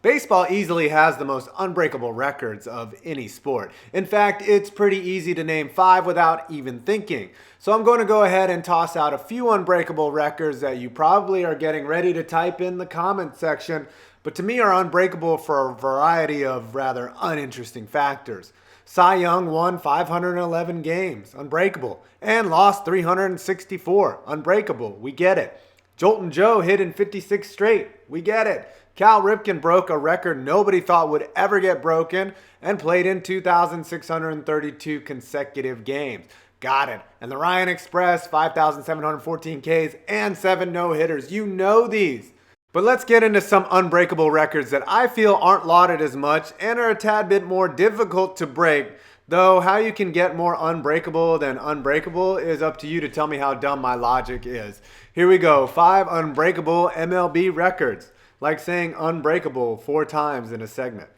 Baseball easily has the most unbreakable records of any sport. In fact, it's pretty easy to name 5 without even thinking. So I'm going to go ahead and toss out a few unbreakable records that you probably are getting ready to type in the comment section, but to me are unbreakable for a variety of rather uninteresting factors. Cy Young won 511 games, unbreakable, and lost 364, unbreakable, we get it. Joltin' Joe hit in 56 straight, we get it. Cal Ripken broke a record nobody thought would ever get broken and played in 2,632 consecutive games. Got it. And the Ryan Express, 5,714 Ks and 7 no-hitters. You know these. But let's get into some unbreakable records that I feel aren't lauded as much and are a tad bit more difficult to break. Though how you can get more unbreakable than unbreakable is up to you to tell me how dumb my logic is. Here we go. 5 unbreakable MLB records. Like saying unbreakable 4 times in a segment.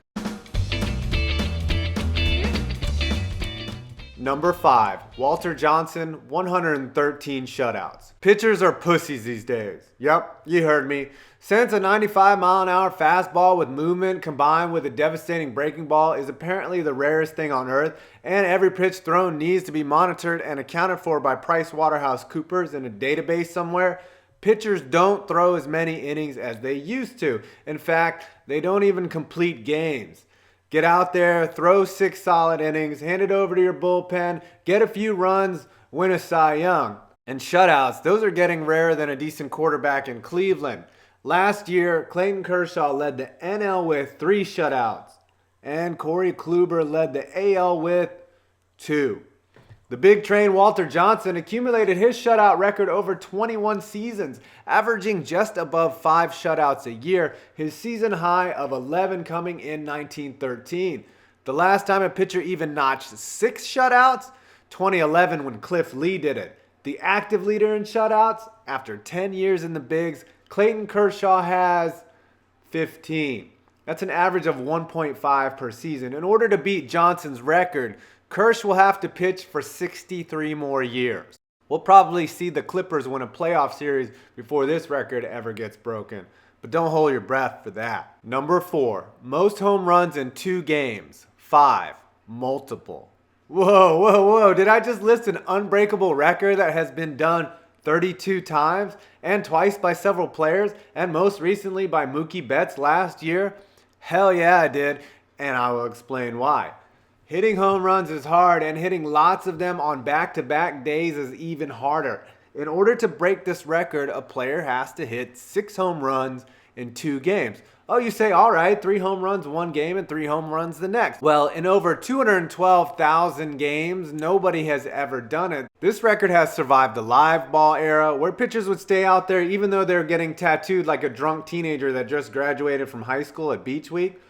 Number 5, Walter Johnson, 113 shutouts. Pitchers are pussies these days. Yep, you heard me. Since a 95-mile-an-hour fastball with movement combined with a devastating breaking ball is apparently the rarest thing on earth, and every pitch thrown needs to be monitored and accounted for by PricewaterhouseCoopers in a database somewhere, pitchers don't throw as many innings as they used to. In fact, they don't even complete games. Get out there, throw 6 solid innings, hand it over to your bullpen, get a few runs, win a Cy Young. And shutouts, those are getting rarer than a decent quarterback in Cleveland. Last year, Clayton Kershaw led the NL with 3 shutouts, and Corey Kluber led the AL with 2. The big train Walter Johnson accumulated his shutout record over 21 seasons, averaging just above 5 shutouts a year, his season high of 11 coming in 1913. The last time a pitcher even notched 6 shutouts? 2011 when Cliff Lee did it. The active leader in shutouts, after 10 years in the bigs, Clayton Kershaw has 15. That's an average of 1.5 per season. In order to beat Johnson's record, Kersh will have to pitch for 63 more years. We'll probably see the Clippers win a playoff series before this record ever gets broken. But don't hold your breath for that. Number 4, most home runs in 2 games. 5, multiple. Whoa. Did I just list an unbreakable record that has been done 32 times and twice by several players and most recently by Mookie Betts last year? Hell yeah, I did, and I will explain why. Hitting home runs is hard, and hitting lots of them on back-to-back days is even harder. In order to break this record, a player has to hit 6 home runs in 2 games. Oh, you say, all right, 3 home runs one game and 3 home runs the next. Well, in over 212,000 games, nobody has ever done it. This record has survived the live ball era, where pitchers would stay out there even though they're getting tattooed like a drunk teenager that just graduated from high school at Beach Week.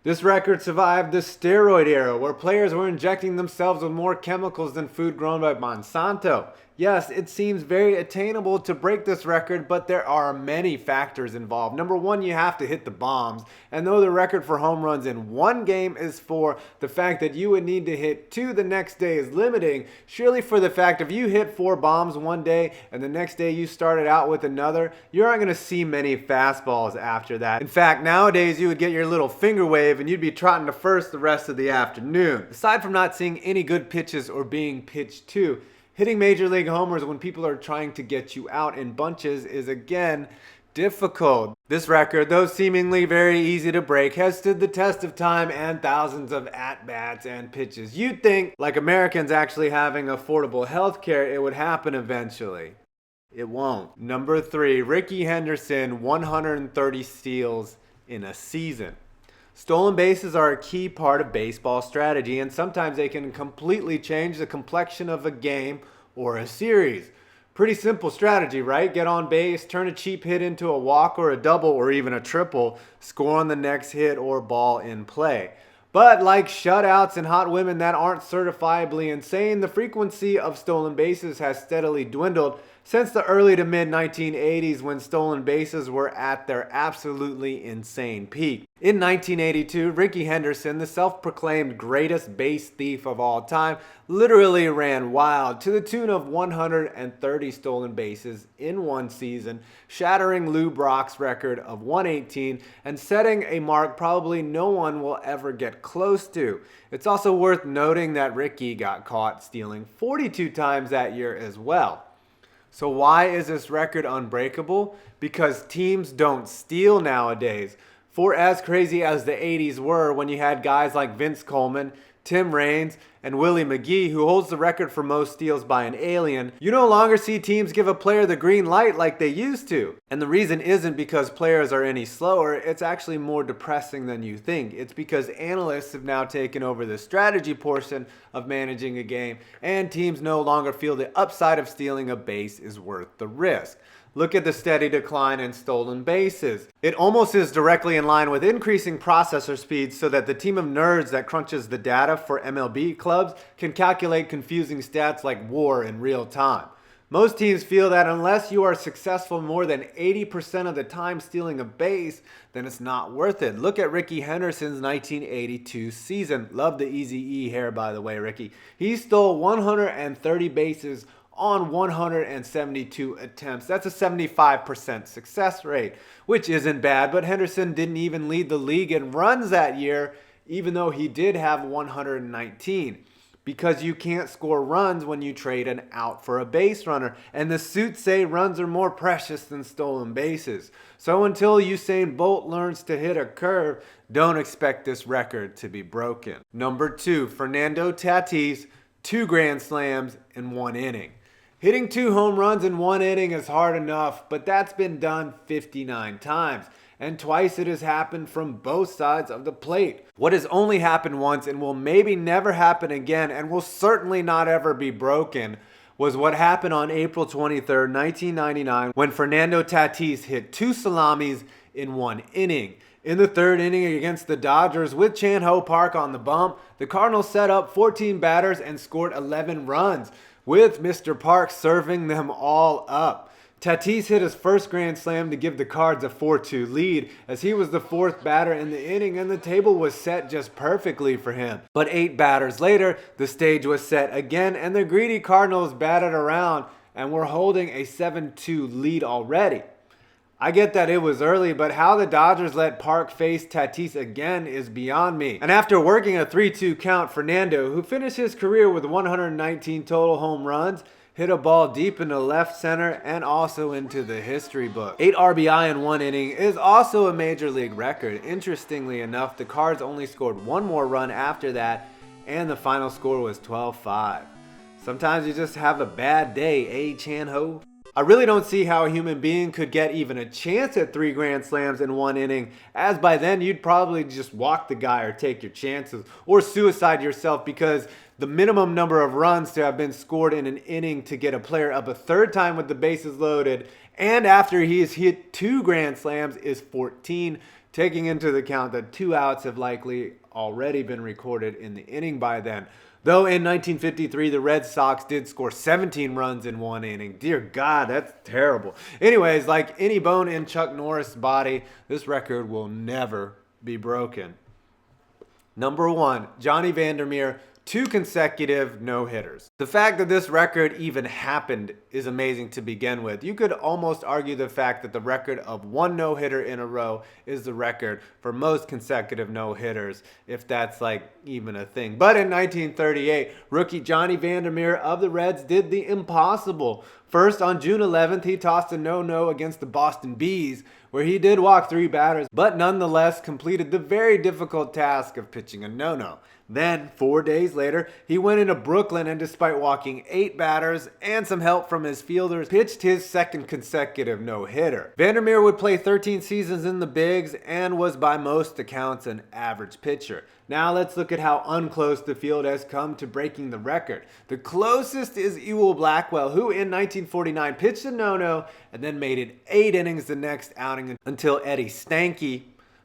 This record survived the steroid era, where players were injecting themselves with more chemicals than food grown by Monsanto. Yes, it seems very attainable to break this record, but there are many factors involved. Number 1, you have to hit the bombs. And though the record for home runs in 1 game is 4, the fact that you would need to hit 2 the next day is limiting. Surely for the fact if you hit 4 bombs one day and the next day you started out with another, you aren't going to see many fastballs after that. In fact, nowadays you would get your little finger wave and you'd be trotting to first the rest of the afternoon. Aside from not seeing any good pitches or being pitched to, hitting major league homers when people are trying to get you out in bunches is again difficult. This record, though seemingly very easy to break, has stood the test of time and thousands of at-bats and pitches. You'd think, like Americans actually having affordable health care, it would happen eventually. It won't. Number 3, Rickey Henderson, 130 steals in a season. Stolen bases are a key part of baseball strategy, and sometimes they can completely change the complexion of a game or a series. Pretty simple strategy, right? Get on base, turn a cheap hit into a walk or a double or even a triple, score on the next hit or ball in play. But like shutouts and hot women that aren't certifiably insane, the frequency of stolen bases has steadily dwindled. since the early to mid 1980s when stolen bases were at their absolutely insane peak. In 1982, Rickey Henderson, the self-proclaimed greatest base thief of all time, literally ran wild to the tune of 130 stolen bases in one season, shattering Lou Brock's record of 118 and setting a mark probably no one will ever get close to. It's also worth noting that Rickey got caught stealing 42 times that year as well. So why is this record unbreakable? Because teams don't steal nowadays. For as crazy as the 80s were when you had guys like Vince Coleman, Tim Raines, and Willie McGee, who holds the record for most steals by an alien, you no longer see teams give a player the green light like they used to. And the reason isn't because players are any slower, it's actually more depressing than you think. It's because analysts have now taken over the strategy portion of managing a game, and teams no longer feel the upside of stealing a base is worth the risk. Look at the steady decline in stolen bases. It almost is directly in line with increasing processor speeds so that the team of nerds that crunches the data for MLB clubs can calculate confusing stats like WAR in real time. Most teams feel that unless you are successful more than 80% of the time stealing a base, then it's not worth it. Look at Rickey Henderson's 1982 season. Love the Easy E hair, by the way, Rickey. He stole 130 bases on 172 attempts. That's a 75% success rate, which isn't bad, but Henderson didn't even lead the league in runs that year, even though he did have 119. Because you can't score runs when you trade an out for a base runner, and the suits say runs are more precious than stolen bases. So until Usain Bolt learns to hit a curve, don't expect this record to be broken. Number 2, Fernando Tatis, 2 grand slams in 1 inning. Hitting 2 home runs in 1 inning is hard enough, but that's been done 59 times. And twice it has happened from both sides of the plate. What has only happened once and will maybe never happen again and will certainly not ever be broken was what happened on April 23rd, 1999 when Fernando Tatis hit 2 salamis in 1 inning. In the 3rd inning against the Dodgers with Chan Ho Park on the bump, the Cardinals set up 14 batters and scored 11 runs, with Mr. Park serving them all up. Tatis hit his first grand slam to give the Cards a 4-2 lead as he was the 4th batter in the inning and the table was set just perfectly for him. But 8 batters later, the stage was set again and the greedy Cardinals batted around and were holding a 7-2 lead already. I get that it was early, but how the Dodgers let Park face Tatis again is beyond me. And after working a 3-2 count, Fernando, who finished his career with 119 total home runs, hit a ball deep into left center and also into the history book. 8 RBI in 1 inning is also a major league record. Interestingly enough, the Cards only scored 1 more run after that, and the final score was 12-5. Sometimes you just have a bad day, eh, Chan Ho? I really don't see how a human being could get even a chance at 3 grand slams in 1 inning, as by then you'd probably just walk the guy or take your chances or suicide yourself, because the minimum number of runs to have been scored in an inning to get a player up a 3rd time with the bases loaded and after he has hit 2 grand slams is 14, taking into account that 2 outs have likely already been recorded in the inning by then. Though in 1953, the Red Sox did score 17 runs in 1 inning. Dear God, that's terrible. Anyways, like any bone in Chuck Norris' body, this record will never be broken. Number 1, Johnny Vander Meer, 2 consecutive no-hitters. The fact that this record even happened is amazing to begin with. You could almost argue the fact that the record of 1 no-hitter in a row is the record for most consecutive no-hitters, if that's like even a thing. But in 1938, rookie Johnny Vander Meer of the Reds did the impossible. First, on June 11th, he tossed a no-no against the Boston Bees, where he did walk 3 batters, but nonetheless completed the very difficult task of pitching a no-no. Then, 4 days later, he went into Brooklyn and despite walking 8 batters and some help from his fielders, pitched his 2nd consecutive no-hitter. Vander Meer would play 13 seasons in the bigs and was by most accounts an average pitcher. Now let's look at how unclose the field has come to breaking the record. The closest is Ewell Blackwell, who in 1949 pitched a no-no and then made it 8 innings the next outing until Eddie Stanky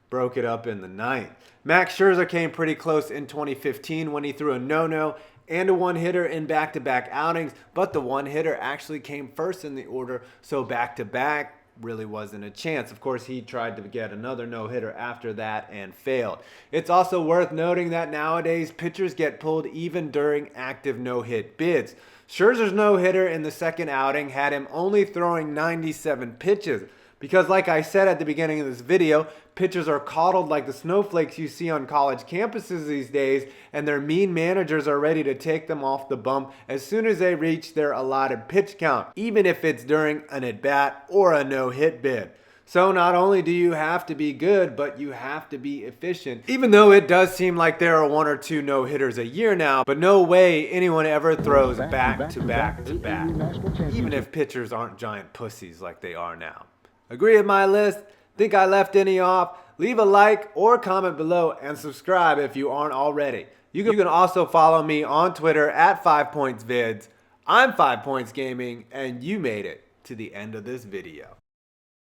broke it up in the 9th. Max Scherzer came pretty close in 2015 when he threw a no-no and a one-hitter in back-to-back outings, but the one-hitter actually came first in the order, so back-to-back really wasn't a chance. Of course, he tried to get another no-hitter after that and failed. It's also worth noting that nowadays pitchers get pulled even during active no-hit bids. Scherzer's no-hitter in the second outing had him only throwing 97 pitches. Because like I said at the beginning of this video, pitchers are coddled like the snowflakes you see on college campuses these days, and their mean managers are ready to take them off the bump as soon as they reach their allotted pitch count, even if it's during an at-bat or a no-hit bid. So not only do you have to be good, but you have to be efficient. Even though it does seem like there are 1 or 2 no-hitters a year now, but no way anyone ever throws back to back to back, even if pitchers aren't giant pussies like they are now. Agree with my list? Think I left any off? Leave a like or comment below and subscribe if you aren't already. You can also follow me on Twitter at 5pointsvids. I'm 5 Points Gaming, and you made it to the end of this video.